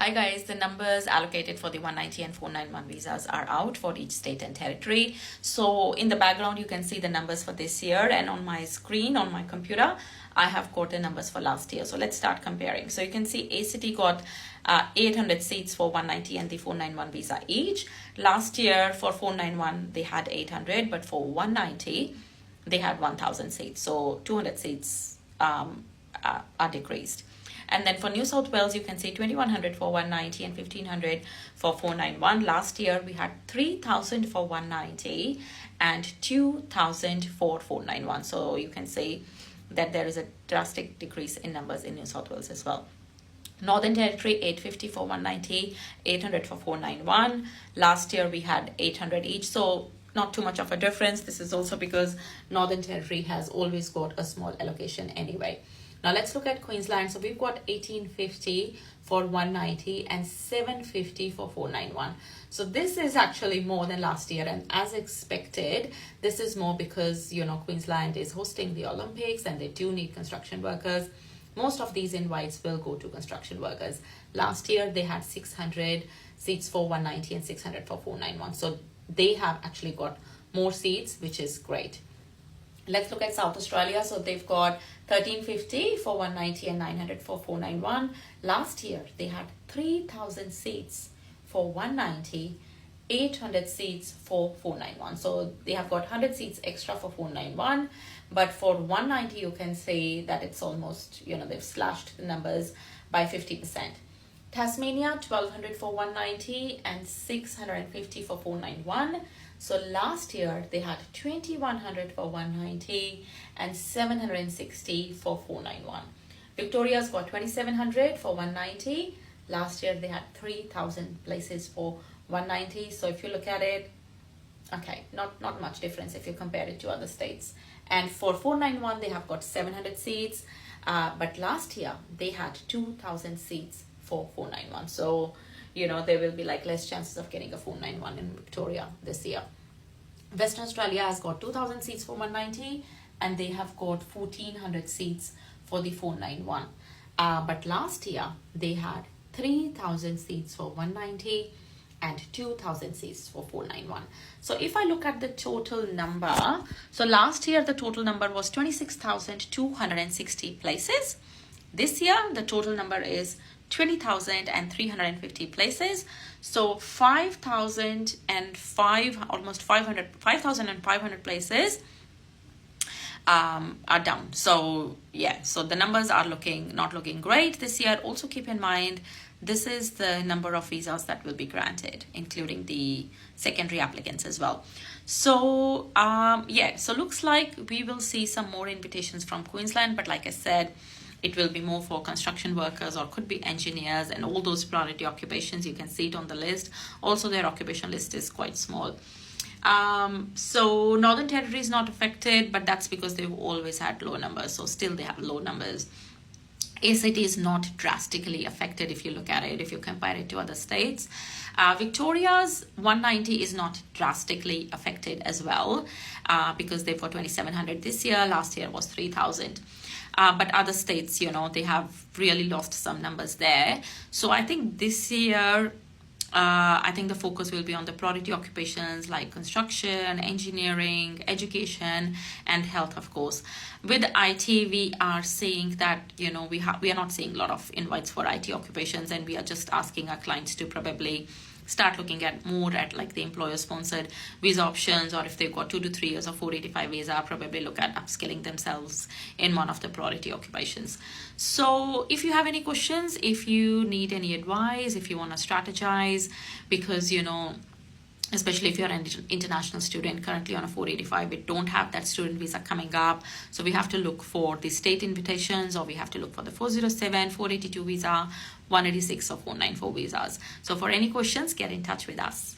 Hi guys, the numbers allocated for the 190 and 491 visas are out for each state and territory. So in the background you can see the numbers for this year, and on my screen on my computer I have got the numbers for last year. So let's start comparing. So you can see ACT got 800 seats for 190 and the 491 visa each. Last year for 491 they had 800, but for 190 they had 1000 seats. So 200 seats are decreased. And then for New South Wales, you can see 2100 for 190 and 1500 for 491. Last year, we had 3000 for 190 and 2000 for 491. So you can see that there is a drastic decrease in numbers in New South Wales as well. Northern Territory, 850 for 190, 800 for 491. Last year, we had 800 each. So not too much of a difference. This is also because Northern Territory has always got a small allocation anyway. Now let's look at Queensland. So we've got 1850 for 190 and 750 for 491. So this is actually more than last year, and as expected, this is more because, you know, Queensland is hosting the Olympics and they do need construction workers. Most of these invites will go to construction workers. Last year they had 600 seats for 190 and 600 for 491. So they have actually got more seats, which is great. Let's look at South Australia. So they've got 1350 for 190 and 900 for 491. Last year, they had 3000 seats for 190, 800 seats for 491. So they have got 100 seats extra for 491. But for 190, you can say that it's almost, you know, they've slashed the numbers by 50%. Tasmania, 1200 for 190 and 650 for 491. So last year they had 2100 for 190 and 760 for 491. Victoria's got 2700 for 190. Last year they had 3000 places for 190. So if you look at it, okay, not much difference if you compare it to other states. And for 491 they have got 700 seats, but last year they had 2000 seats for 491. So, you know, there will be like less chances of getting a 491 in Victoria this year. Western Australia has got 2000 seats for 190 and they have got 1400 seats for the 491. But last year they had 3000 seats for 190 and 2000 seats for 491. So if I look at the total number, so last year the total number was 26,260 places. This year the total number is 20,350 places. So 5,500 places are down. So yeah, so the numbers are not looking great this year. Also keep in mind, this is the number of visas that will be granted, including the secondary applicants as well. So yeah, so looks like we will see some more invitations from Queensland, but like I said, it will be more for construction workers or could be engineers and all those priority occupations. You can see it on the list. Also, their occupation list is quite small. So Northern Territory is not affected, but that's because they've always had low numbers. So still they have low numbers. ACT is not drastically affected if you look at it, if you compare it to other states. Victoria's 190 is not drastically affected as well because they've got 2700 this year. Last year was 3000. But other states, you know, they have really lost some numbers there. So I think this year, I think the focus will be on the priority occupations like construction, engineering, education, and health, of course. With IT, we are seeing that, you know, we are not seeing a lot of invites for IT occupations, and we are just asking our clients to probably start looking at more at like the employer sponsored visa options, or if they've got 2 to 3 years of 485 visa, probably look at upskilling themselves in one of the priority occupations. So if you have any questions, if you need any advice, if you want to strategize, because, you know, especially if you're an international student currently on a 485, we don't have that student visa coming up. So we have to look for the state invitations, or we have to look for the 407, 482 visa, 186 or 494 visas. So for any questions, get in touch with us.